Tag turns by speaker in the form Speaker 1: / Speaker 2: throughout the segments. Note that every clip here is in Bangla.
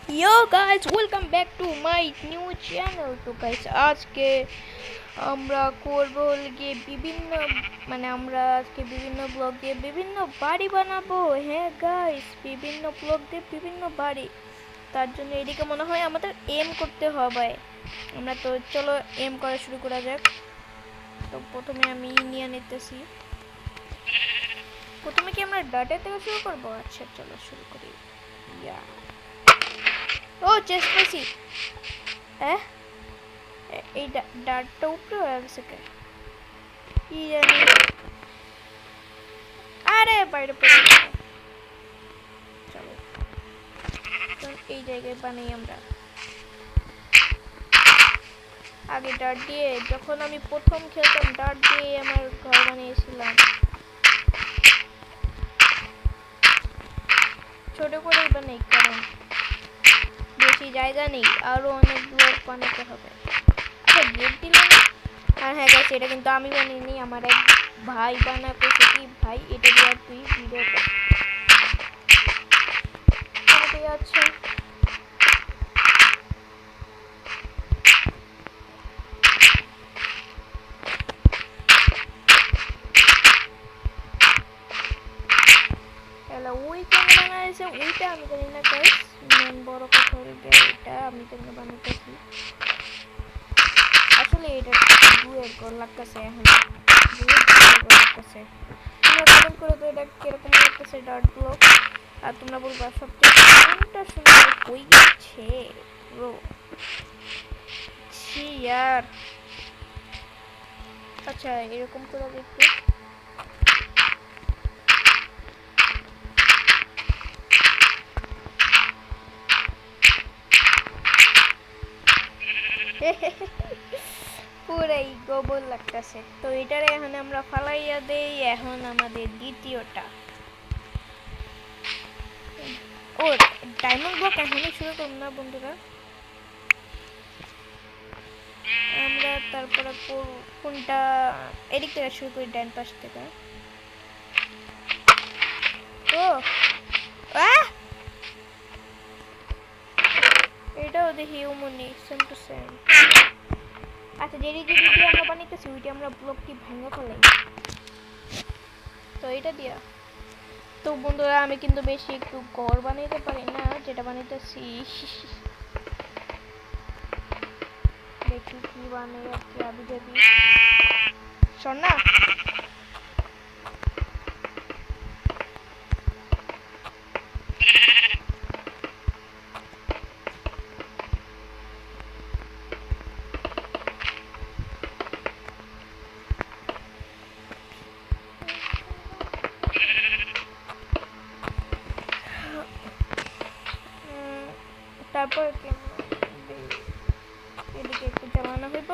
Speaker 1: Yo guys, welcome back to my new channel. তো guys আজকে আমরা করব গিয়ে বিভিন্ন আমরা আজকে বিভিন্ন ব্লগ দিয়ে বিভিন্ন বাড়ি বানাবো। হ্যাঁ গাইস, বিভিন্ন ব্লগ দিয়ে বিভিন্ন বাড়ি। তার জন্য এদিকে মনে হয় আমাদের এম করতে হবে। আমরা তো চলো এম করা শুরু করা যাক। তো প্রথমে আমি নিয়ে নিতেছি। প্রথমে কি আমরা ডাটা থেকে শুরু করব? আচ্ছা চলো শুরু করি। ইয়া ও চেস্ট পেয়েছি। এই ডাটটা উপরে হয়ে গেছে কে কি জানি। আরে বাইরে পড়ে চলো এই জায়গায় বানাই আমরা। আগে ডাট দিয়ে যখন আমি প্রথম খেলতাম ডাট দিয়ে আমার ঘর বানিয়েছিলাম। ছোট করেই বানাই কারণ বেশি জায়গা নেই, আরো অনেক ব্লক বানাতে হবে। আচ্ছা গেট দিলাম। আর হ্যাঁ গাইস, এটা কিন্তু আমি বানিয়েছি, আমার এক ভাই বানাতেছে। কি ভাই, এটা দিয়ে তুই ভিডিও কর। আচ্ছা ওইটা বানাইছে, ওইটা আমি জানি না গাইস। মেন বড় কথা হলো এটা আমি কেন বানাইতেছি। আসলে এটা দুয়ের গোল লাগতেছে, এখন দুয়ের গোল লাগতেছে। তোমরা কমেন্ট করে তো এটা কিরকম লাগতেছে ডট ব্লক। আর তোমরা বলবা সবচেয়ে কোনটা সুন্দর হয়ে গেছে ব্রো। ছি यार। আচ্ছা এরকম করে দেখতে পুরাই গোবর লাগতেছে। তো এটারে এখন আমরা ফালাইয়া দেই। এখন আমাদের দ্বিতীয়টা ও ডায়মন্ড ব্লক এখনই শুরু করব না বন্ধুরা। আমরা তারপরে কোনটা এদিক থেকে শুরু করি, ডান পাশ থেকে। ও এটাও দেখি উমনি সেম টু সেম। আচ্ছা যেটি দিয়ে আমরা বানাইতেছি ওইটা আমরা ব্লকটি ভেঙে ফেলাই। তো এটা দিয়া তো বন্ধুরা আমি কিন্তু বেশি একটু ঘর বানাইতে পারি না, যেটা বানাইতেছি দেখি কি বানাই আর কি আবি যাবি। শোন না তারপর এদিকে একটু জামানো হইব।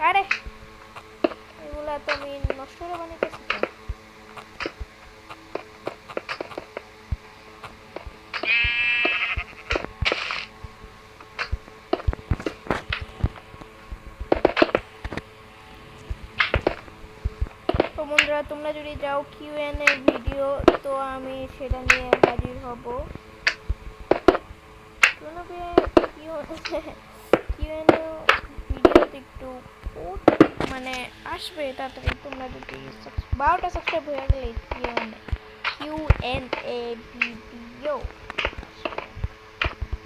Speaker 1: আরে এগুলা তো আমি নষ্ট করে বানাইতেছি। বন্ধুরা তোমরা যদি যাও কিউএনএ ভিডিও, তো আমি সেটা নিয়ে হাজির হব। কিউএনএ ভিডিওতে একটু আসবে তাড়াতাড়ি। তোমরা যদি 12টা সাবস্ক্রাইব হয়ে গেলে কিউএনএ ভিডিও।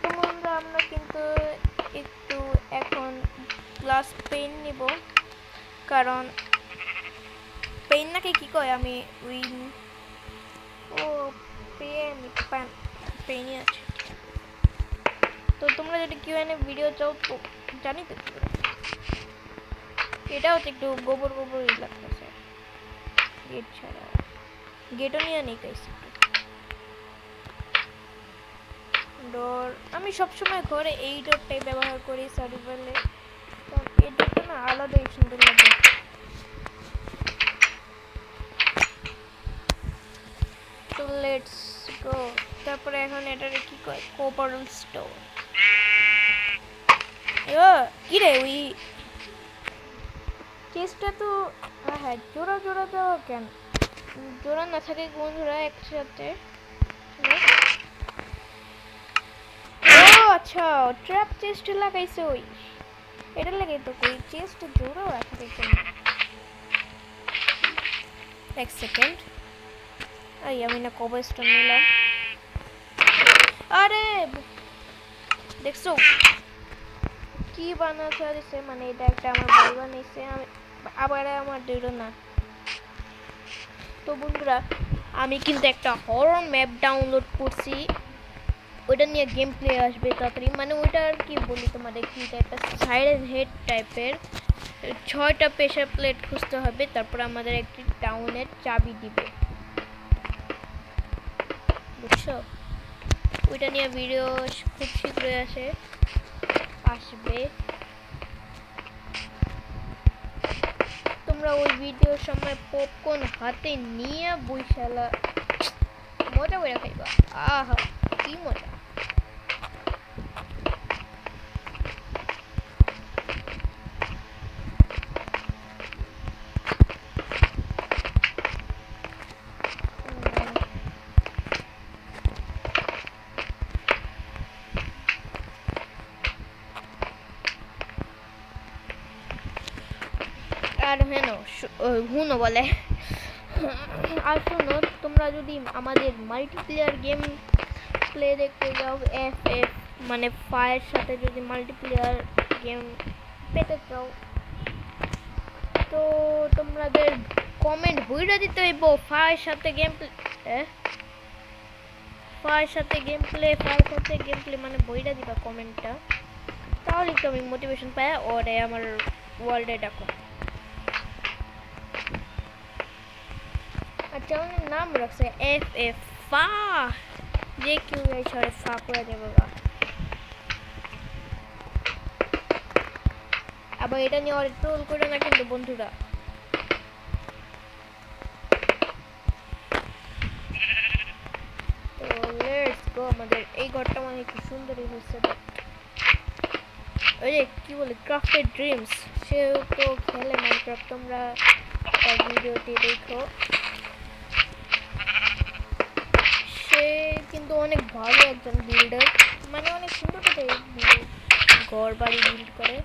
Speaker 1: তো বন্ধুরা আমরা কিন্তু একটু এখন গ্লাস পেন নিব, কারণ পেন নাকি কি কয় আমি উইন ও পেন পেনই আছে। তো তোমরা যদি কিউএনএ ভিডিও চাও তো জানি তো এটা হচ্ছে একটু গোবর গোবরই লাগতেছে। গেট ছাড়া গেটও নিয়ে নেই গাইস। ডোর আমি সবসময় ঘরে এই ডোরটাই ব্যবহার করি সার্ভাইভালে, কারণ এই ডোরটা না আলাদাই সুন্দর লাগে। তো লেটস গো। তারপরে এখন এটারে কি কয়, কোপারল স্টোন। কি রে ওই চেষ্টা তো হ্যাঁ জোড়া জোড়া দেওয়া কেন জোড়া না থাকে বন্ধুরা একসাথে ও আচ্ছা ট্র্যাপ চেস্ট লাগাইছে ওই এটা লাগাই তো কই চেস্ট জোড়া থাকে কেন এক সেকেন্ড এই আমি না কবস্টোন নিলাম আরে দেখছো কি বানাতে দিছে মানে এটা একটা আমার ভাই বানাইছে আমি আবার আমার দুইটা না তো বন্ধুরা আমি কিন্তু একটা হরর ম্যাপ ডাউনলোড করছি ওইটা নিয়ে গেম প্লে আসবে তাড়াতাড়ি মানে ওইটা আর কি বলি তোমাদের কি একটা সাইরেন হেড টাইপের 6টা প্রেসার প্লেট খুঁজতে হবে তারপর আমাদের একটি টাউনের চাবি দিবে বুঝছো ওইটা নিয়ে ভিডিও খুব শীঘ্রই আসবে তোমরা ওই ভিডিওর সময় পপকর্ন হাতে নিয়ে বইশালা মজা করে খাইবা আহা কি মজা আর হেন হুনো বলে আর শোনো তোমরা যদি আমাদের মাল্টিপ্লেয়ার গেম প্লে দেখতে যাও এফ মানে ফায়ের সাথে যদি মাল্টিপ্লেয়ার গেম পেতে চাও তো তোমাদের কমেন্ট বইরা দিতে হইব ফায়ের সাথে গেম প্লে মানে বইরা দিবা কমেন্টটা তাহলে তো আমি মোটিভেশন পাই ওরে আমার ওয়ার্ল্ডে ডাকো আচ্ছা ওর নাম রাখছে এফ ফা যে কেউ এই সরে ফা করে দেবে বা আবার এটা নিয়ে আর ট্রোল করে না কিন্তু বন্ধুরা তো লেটস গো আমাদের এই ঘরটা মানে কি সুন্দরই হচ্ছে ওই যে কি বলে ক্রাফটেড ড্রিমস সেও তো খেলে মাইনক্রাফট তোমরা তার ভিডিওটি দেখো সে কিন্তু অনেক ভালো একজন বিল্ডার মানে অনেক সুন্দর করে ঘর বাড়ি বিল্ড করে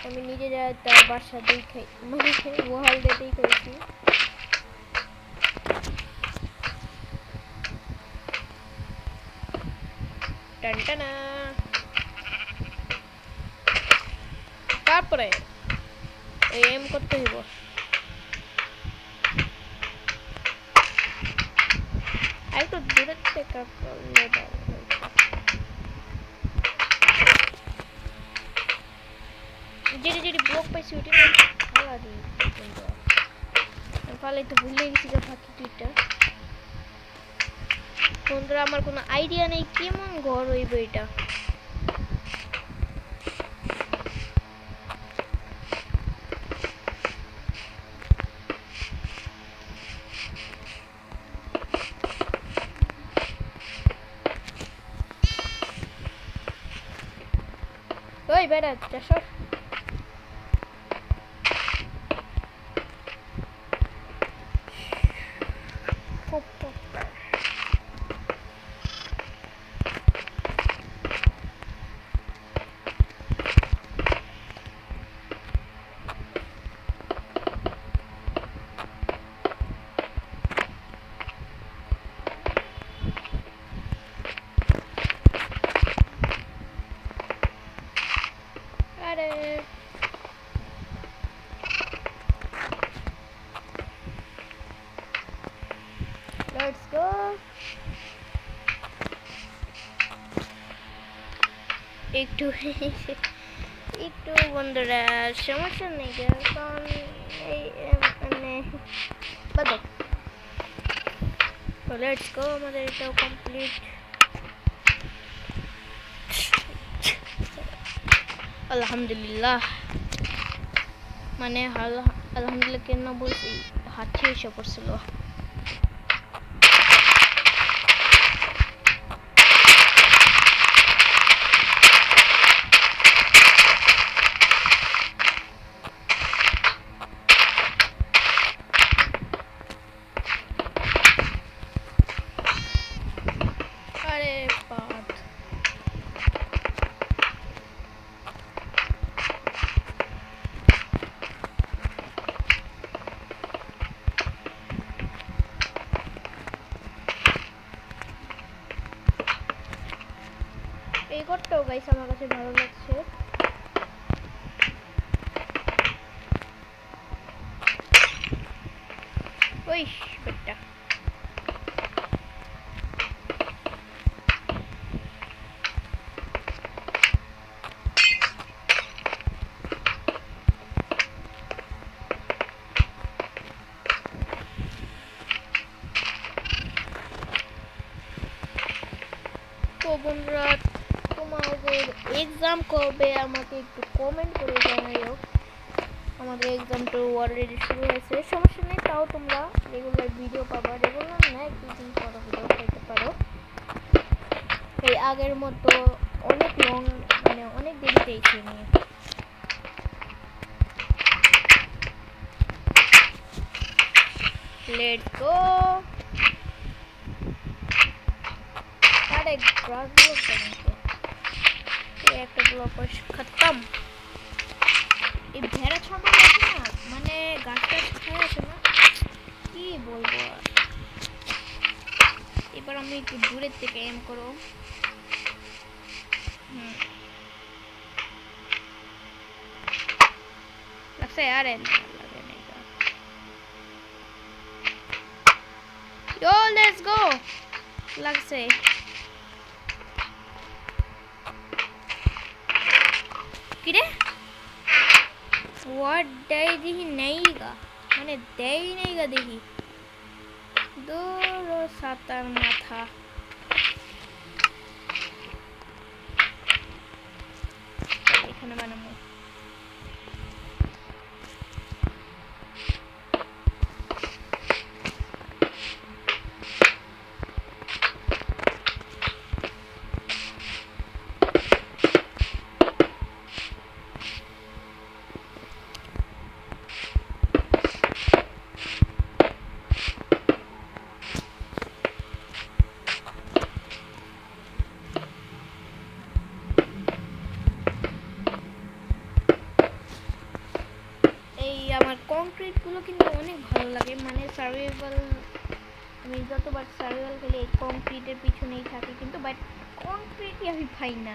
Speaker 1: আমি নিজে যা তার বাসা দেখে মানে ওয়াল দেখেই করেছি টানটানা তারপরে এম করতে হইব একটু দূরের থেকে করলে যেটি ব্লক পাইছি ওটি ফালা দিই ফালাই তো ভুলে গেছি যে ফাঁকি দুইটা বন্ধুরা আমার কোনো আইডিয়া নেই কেমন ঘর হইব এটা ওই বেড়া চাষ Let's go. একটু বন্ধুরা সমস্যা নেই কারণ এই মানে বাদক তো লেটস গো আমাদের এটাও কমপ্লিট আলহামদুলিল্লাহ মানে আলহামদুলিল্লাহ কেন বলছি হাঁটছে এসে পড়ছিল ঘরটাও গাইস আমার কাছে ভালো লাগছে। ওই বেটা তো বন্ধুরা তোমাদের এক্সাম কবে আমাকে একটু কমেন্ট করে জানাইও। আমাদের এক্সাম তো অলরেডি শুরু হয়েছে, সমস্যা নেই, তাও তোমরা রেগুলার ভিডিও পাবা। রেগুলার না, একটু দিন পর ভিডিও পাইতে পারো। এই আগের মতো অনেক লং মানে অনেক দেরিতে এসে নিয়ে লেটস গো। अरे ग्रास ब्लॉक करेंगे একটা ব্লক খতম। এই ভেড়া ছাগল আছে না, মানে গাছটা খায় আছে না, কি বলবো। এবার আমি একটু দূরের থেকে এম করো। লাগছে আরে লাগে না এটা। Yo, let's go. লাগছে কিরে ওয়াট দেই দেখি নেইগা, মানে দেই নেইগা দেখি দূর সাতার মাথা। এখানে বানাবো আমার কংক্রিট গুলো কিন্তু অনেক ভালো লাগে, মানে সার্ভাইভাল আমি যতবার সার্ভাইভাল খেলি এই কংক্রিটের পিছনেই থাকি, কিন্তু বাট কংক্রিটই আমি পাই না।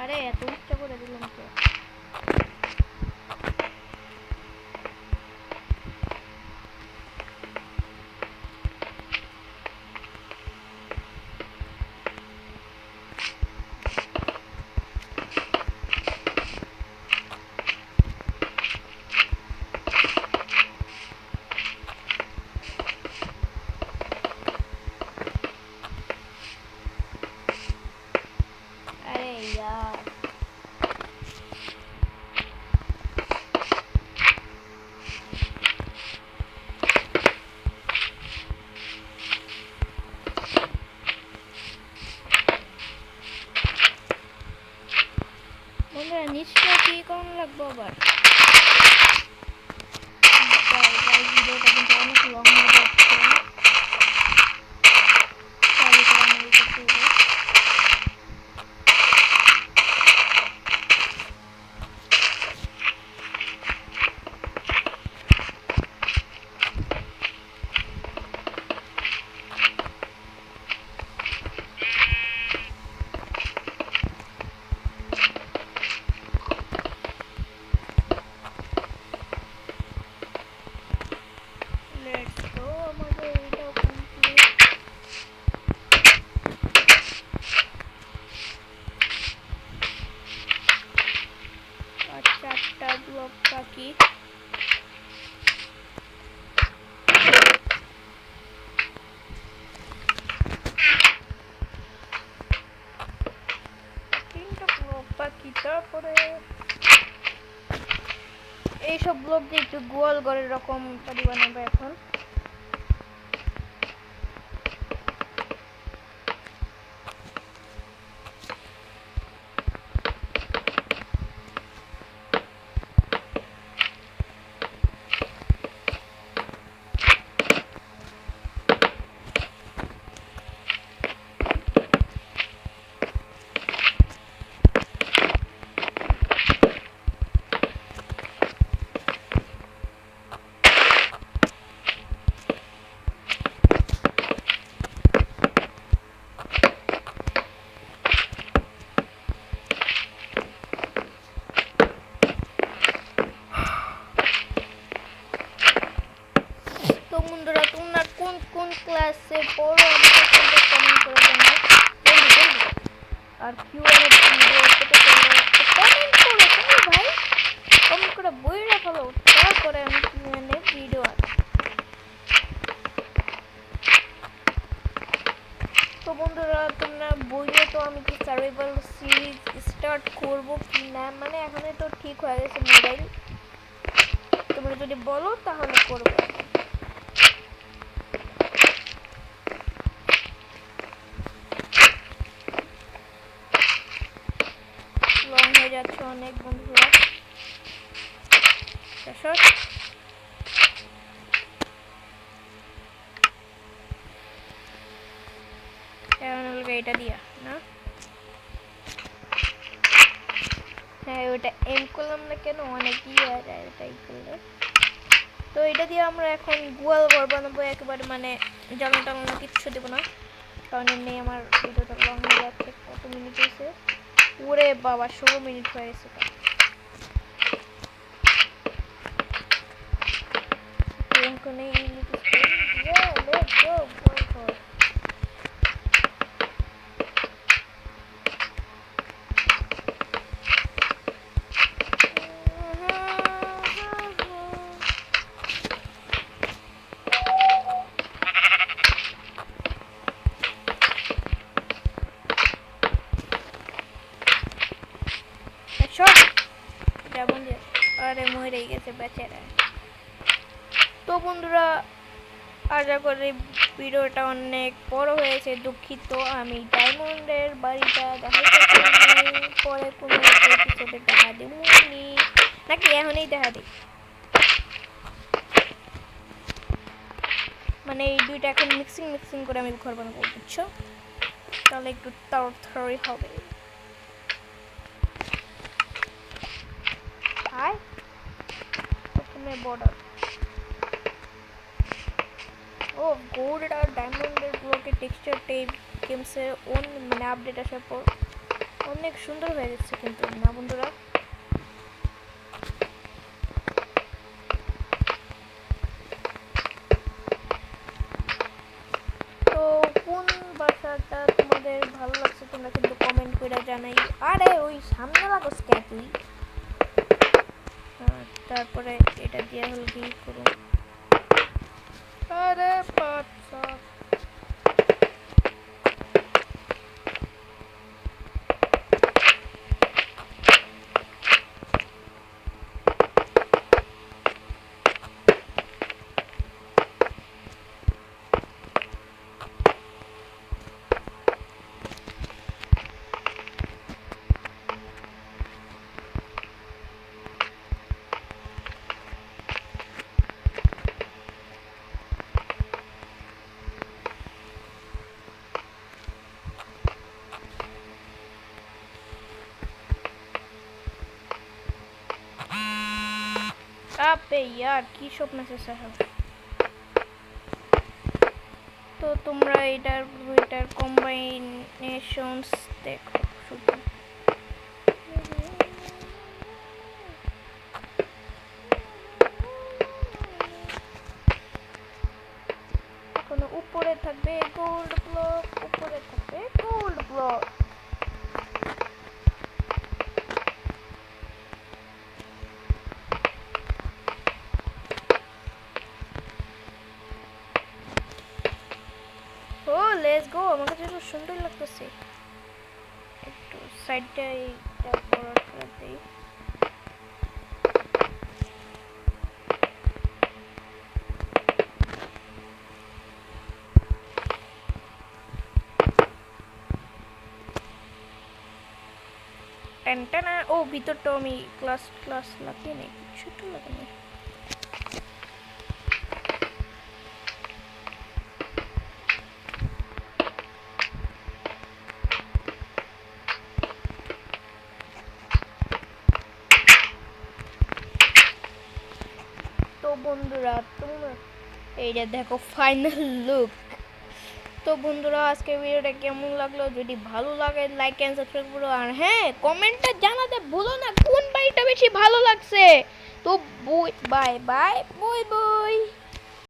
Speaker 1: আরে এত উচ্চ করে দিলাম তো। বন্ধুরা নিচটা কি কোন লাগবে আবার, ভিডিওটা কিন্তু অনেক লং হয়ে যাচ্ছে। চারটা ব্লক বাকি। তিনটা ব্লক বাকি, তারপরে এইসব ব্লক দিয়ে একটু গোয়াল ঘরের রকম বাড়ি বানাবো এখন। আর কিউআরএ ভিডিও পেতে চাইলে কমেন্ট করে ভাই, কমেন্ট করে বইরা ফেলো, তারপরে আমি কিউআরএ ভিডিও তো বন্ধুরা তোমরা বইলে তো আমি কি সার্ভাইভাল সিরিজ স্টার্ট করব কি না, মানে এখন তো ঠিক হয়ে গেছে মোবাইল, তোমরা যদি বলো তাহলে করব। লং হয়ে যাচ্ছে অনেক বন্ধুরা, এটা দিয়া না, হ্যাঁ ওটা এম করলাম না কেন, অনেকই হয়ে যায় এটাই করলে। তো এটা দিয়ে আমরা এখন গোয়াল ঘর বানাবো একেবারে, মানে জ্বালানো টালানো কিচ্ছু দেবো না, কারণ এমনি আমার ভিডিওটা লং হয়ে যাচ্ছে। কত মিনিট হয়েছে? ওরে বাবা 16 মিনিট হয়ে গেছে। আরে মরে গেছে বেচারা। তো বন্ধুরা আশা করি ভিডিওটা অনেক বড় হয়েছে, দুঃখিত। আমি ডায়মন্ডের বাড়িটা দেখাতে পারিনি, পরে কোনো এপিসোডে দেখা দেবো নাকি এখনই দেখা দিই, মানে এই দুইটা এখন মিক্সিং করে আমি ঘর বানাবো, বুঝছো? তাহলে একটু তাড়াতাড়ি হবে। হাই প্রথমে বর্ডার, ও গোল্ড আর ডায়মন্ডের ব্লকে টেক্সচার টাইপ গেমসের মানে আপডেট আসার পর অনেক সুন্দর হয়ে যাচ্ছে কিন্তু না বন্ধুরা? তো কোন ভাষাটা তোমাদের ভালো লাগছে তোমরা কিন্তু কমেন্ট করে জানাই। আরে ওই সামনে লাগোস কে তুই? তারপরে এটা দিয়ে হলো কি করুন, আরে বাচ্চা अबे यार की সব মেসেজ আছে। তো তোমরা এটার কম্বাইনেশনস দেখো শুধু, কোনো উপরে থাকবে গোল্ড ব্লক, উপরে থাকবে গোল্ড ব্লক। ও লেটস গো, আমার কাছে খুব সুন্দর লাগতেছে। একটু সাইডটা এইটা বড় করে দেই। টেনটেনা ও ভিতরটা আমি ক্লাস লাগিয়ে নেই, ছোট লাগে না। তো বন্ধুরা তোমরা এইটা দেখো ফাইনাল লুক। তো বন্ধুরা আজকের ভিডিওটা কেমন লাগলো, যদি ভালো লাগে লাইক এন্ড সাবস্ক্রাইব করো, আর হ্যাঁ কমেন্টে জানাতে ভুলো না কোন বাড়িটা বেশি ভালো লাগছে। তো বাই বাই, বই বই।